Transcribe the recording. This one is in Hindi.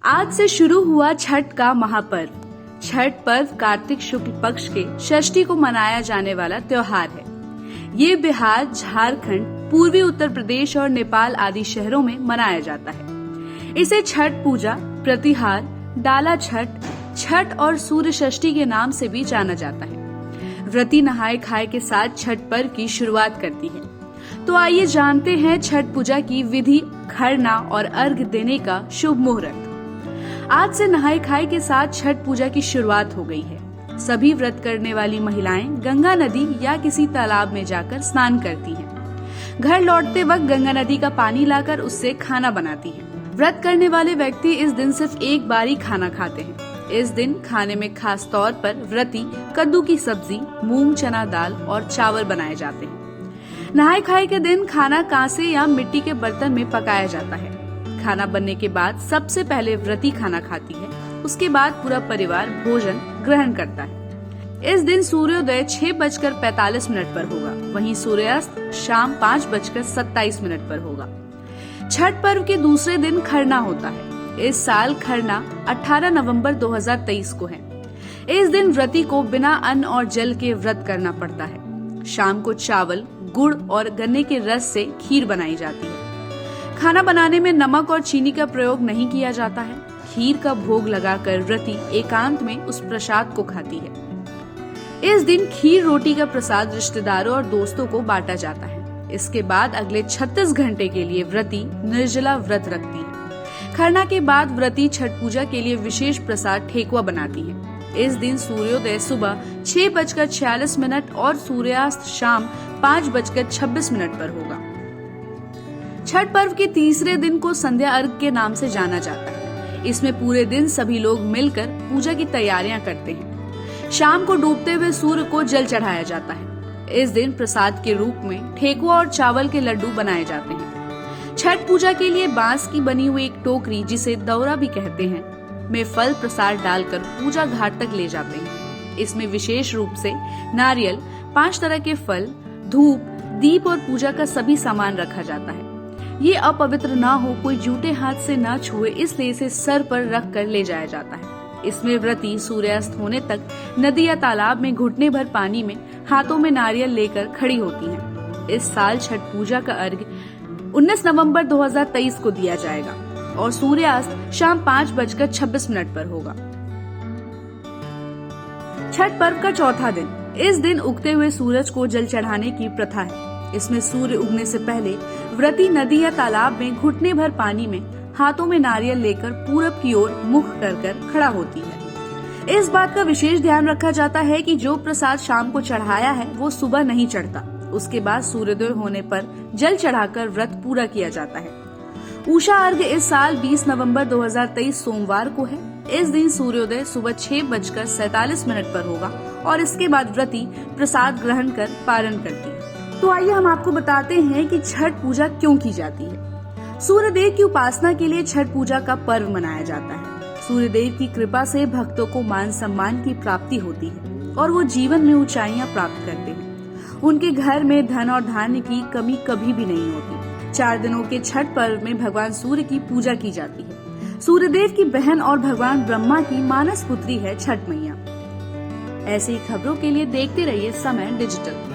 आज से शुरू हुआ छठ का महापर्व। छठ पर्व कार्तिक शुक्ल पक्ष के षष्ठी को मनाया जाने वाला त्योहार है। ये बिहार, झारखंड, पूर्वी उत्तर प्रदेश और नेपाल आदि शहरों में मनाया जाता है। इसे छठ पूजा, प्रतिहार, डाला छठ, छठ और सूर्य षष्ठी के नाम से भी जाना जाता है। व्रती नहाए खाए के साथ छठ पर्व की शुरुआत करती है। तो आइए जानते हैं छठ पूजा की विधि, खरना और अर्घ देने का शुभ मुहूर्त। आज से नहाए खाए के साथ छठ पूजा की शुरुआत हो गई है। सभी व्रत करने वाली महिलाएं गंगा नदी या किसी तालाब में जाकर स्नान करती हैं। घर लौटते वक्त गंगा नदी का पानी लाकर उससे खाना बनाती हैं। व्रत करने वाले व्यक्ति इस दिन सिर्फ एक बार ही खाना खाते हैं। इस दिन खाने में खास तौर पर व्रती कद्दू की सब्जी, मूंग चना दाल और चावल बनाए जाते हैं। नहाए खाए के दिन खाना कांसे या मिट्टी के बर्तन में पकाया जाता है। खाना बनने के बाद सबसे पहले व्रती खाना खाती है, उसके बाद पूरा परिवार भोजन ग्रहण करता है। इस दिन सूर्योदय 6:45 पर होगा, वहीं सूर्यास्त शाम 5:27 पर होगा। छठ पर्व के दूसरे दिन खरना होता है। इस साल खरना 18 नवंबर 2023 को है। इस दिन व्रती को बिना अन्न और जल के व्रत करना पड़ता है। शाम को चावल, गुड़ और गन्ने के रस से खीर बनाई जाती है। खाना बनाने में नमक और चीनी का प्रयोग नहीं किया जाता है। खीर का भोग लगाकर व्रती एकांत में उस प्रसाद को खाती है। इस दिन खीर रोटी का प्रसाद रिश्तेदारों और दोस्तों को बांटा जाता है। इसके बाद अगले 36 घंटे के लिए व्रती निर्जला व्रत रखती है। खरना के बाद व्रती छठ पूजा के लिए विशेष प्रसाद ठेकुआ बनाती है। इस दिन सूर्योदय सुबह 6:46 और सूर्यास्त शाम 5:26 पर होगा। छठ पर्व के तीसरे दिन को संध्या अर्घ के नाम से जाना जाता है। इसमें पूरे दिन सभी लोग मिलकर पूजा की तैयारियां करते हैं। शाम को डूबते हुए सूर्य को जल चढ़ाया जाता है। इस दिन प्रसाद के रूप में ठेकुआ और चावल के लड्डू बनाए जाते हैं। छठ पूजा के लिए बांस की बनी हुई एक टोकरी, जिसे दौरा भी कहते हैं, में फल प्रसाद डालकर पूजा घाट तक ले जाते हैं। इसमें विशेष रूप से नारियल, 5 तरह के फल, धूप, दीप और पूजा का सभी सामान रखा जाता है। ये अपवित्र ना हो, कोई जूठे हाथ से ना छुए, इसलिए इसे सर पर रख कर ले जाया जाता है। इसमें व्रती सूर्यास्त होने तक नदी या तालाब में घुटने भर पानी में हाथों में नारियल लेकर खड़ी होती हैं। इस साल छठ पूजा का अर्घ 19 नवंबर 2023 को दिया जाएगा और सूर्यास्त शाम 5:26 पर होगा। छठ पर्व का चौथा दिन। इस दिन उगते हुए सूरज को जल चढ़ाने की प्रथा है। इसमें सूर्य उगने से पहले व्रती नदी या तालाब में घुटने भर पानी में हाथों में नारियल लेकर पूरब की ओर मुख कर खड़ा होती है। इस बात का विशेष ध्यान रखा जाता है कि जो प्रसाद शाम को चढ़ाया है वो सुबह नहीं चढ़ता। उसके बाद सूर्योदय होने पर जल चढ़ाकर व्रत पूरा किया जाता है। उषा अर्घ इस साल 20 नवंबर 2023 सोमवार को है। इस दिन सूर्योदय सुबह 6:47 पर होगा और इसके बाद व्रती प्रसाद ग्रहण कर पारण करती है। तो आइए हम आपको बताते हैं कि छठ पूजा क्यों की जाती है। सूर्यदेव की उपासना के लिए छठ पूजा का पर्व मनाया जाता है। सूर्यदेव की कृपा से भक्तों को मान सम्मान की प्राप्ति होती है और वो जीवन में ऊंचाइयां प्राप्त करते हैं। उनके घर में धन और धान्य की कमी कभी भी नहीं होती। 4 दिनों के छठ पर्व में भगवान सूर्य की पूजा की जाती है। सूर्यदेव की बहन और भगवान ब्रह्मा की मानस पुत्री है छठ मैया। ऐसी खबरों के लिए देखते रहिए समय डिजिटल।